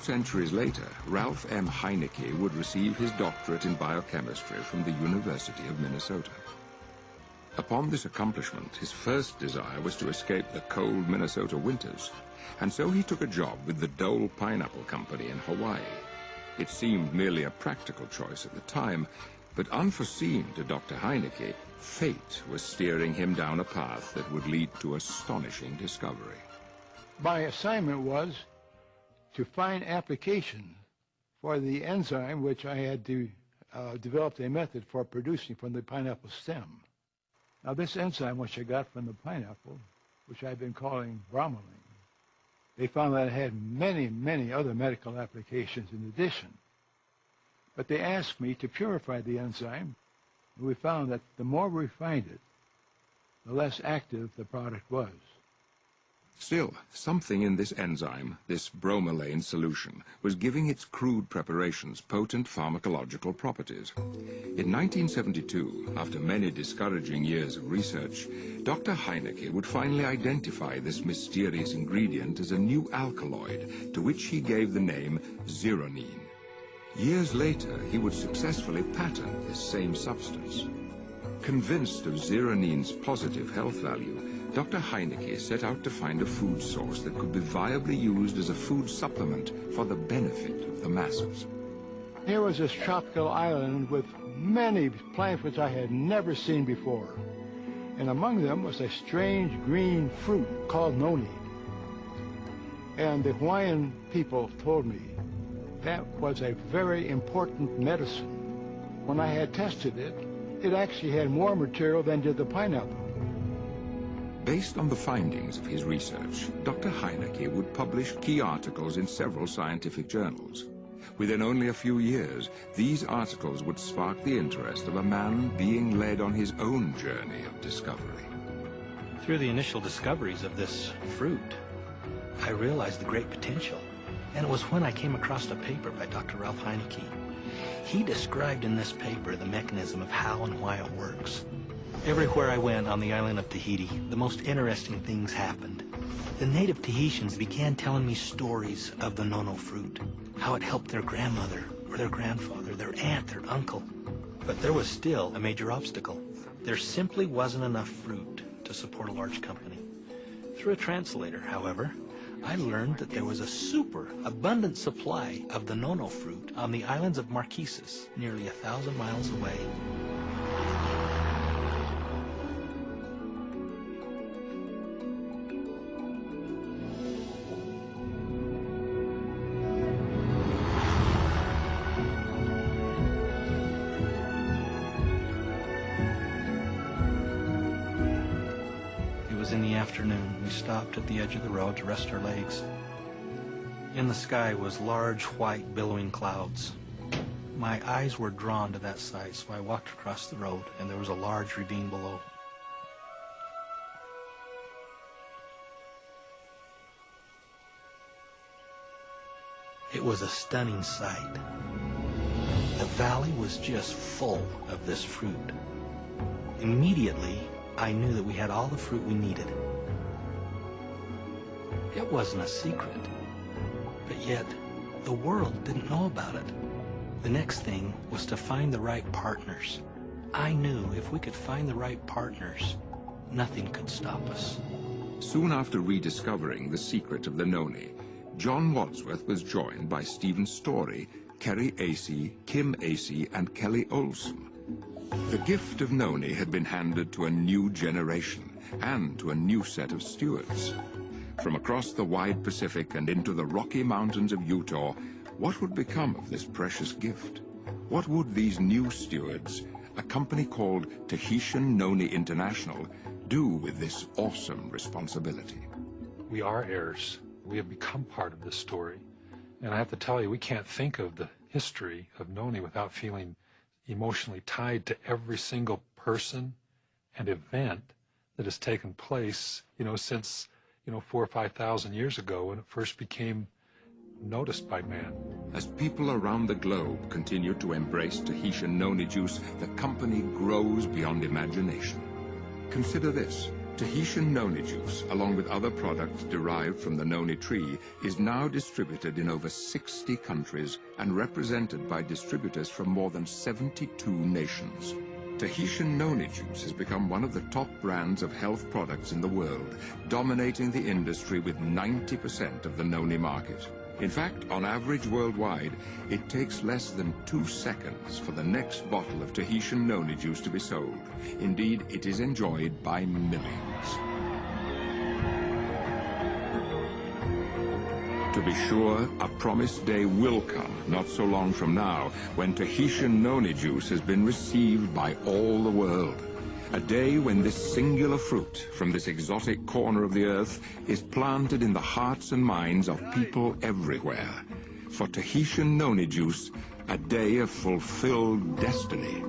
centuries later, Ralph M. Heinecke would receive his doctorate in biochemistry from the University of Minnesota. Upon this accomplishment, his first desire was to escape the cold Minnesota winters, and so he took a job with the Dole Pineapple Company in Hawaii. It seemed merely a practical choice at the time, but unforeseen to Dr. Heinecke, fate was steering him down a path that would lead to astonishing discovery. My assignment was to find application for the enzyme which I had developed a method for producing from the pineapple stem. Now this enzyme which I got from the pineapple, which I've been calling bromelain, they found that it had many, many other medical applications in addition. But they asked me to purify the enzyme, and we found that the more we refined it, the less active the product was. Still, something in this enzyme, this bromelain solution, was giving its crude preparations potent pharmacological properties. In 1972, after many discouraging years of research, Dr. Heinecke would finally identify this mysterious ingredient as a new alkaloid, to which he gave the name zeronine. Years later, he would successfully patent this same substance. Convinced of zeronine's positive health value, Dr. Heinecke set out to find a food source that could be viably used as a food supplement for the benefit of the masses. Here was this tropical island with many plants which I had never seen before. And among them was a strange green fruit called noni. And the Hawaiian people told me that was a very important medicine. When I had tested it, it actually had more material than did the pineapple. Based on the findings of his research, Dr. Heinecke would publish key articles in several scientific journals. Within only a few years, these articles would spark the interest of a man being led on his own journey of discovery. Through the initial discoveries of this fruit, I realized the great potential. And it was when I came across a paper by Dr. Ralph Heinecke. He described in this paper the mechanism of how and why it works. Everywhere I went on the island of Tahiti, the most interesting things happened. The native Tahitians began telling me stories of the nono fruit, how it helped their grandmother or their grandfather, their aunt, their uncle. But there was still a major obstacle. There simply wasn't enough fruit to support a large company. Through a translator, however, I learned that there was a super abundant supply of the nono fruit on the islands of Marquesas, nearly 1,000 miles away. In the afternoon, we stopped at the edge of the road to rest our legs. In the sky was large, white, billowing clouds. My eyes were drawn to that sight, so I walked across the road, and there was a large ravine below. It was a stunning sight. The valley was just full of this fruit. Immediately, I knew that we had all the fruit we needed. It wasn't a secret, but yet the world didn't know about it. The next thing was to find the right partners. I knew if we could find the right partners, nothing could stop us. Soon after rediscovering the secret of the noni, John Wadsworth was joined by Stephen Story, Kerry Acey, Kim Acey, and Kelly Olson. The gift of noni had been handed to a new generation and to a new set of stewards. From across the wide Pacific and into the Rocky Mountains of Utah, what would become of this precious gift? What would these new stewards, a company called Tahitian Noni International, do with this awesome responsibility? We are heirs. We have become part of this story. And I have to tell you, we can't think of the history of noni without feeling emotionally tied to every single person and event that has taken place, since, 4,000 or 5,000 years ago when it first became noticed by man. As people around the globe continue to embrace Tahitian noni juice, the company grows beyond imagination. Consider this. Tahitian noni juice, along with other products derived from the noni tree, is now distributed in over 60 countries and represented by distributors from more than 72 nations. Tahitian noni juice has become one of the top brands of health products in the world, dominating the industry with 90% of the noni market. In fact, on average worldwide, it takes less than 2 seconds for the next bottle of Tahitian noni juice to be sold. Indeed, it is enjoyed by millions. To be sure, a promised day will come, not so long from now, when Tahitian noni juice has been received by all the world. A day when this singular fruit from this exotic corner of the earth is planted in the hearts and minds of people everywhere. For Tahitian noni juice, a day of fulfilled destiny.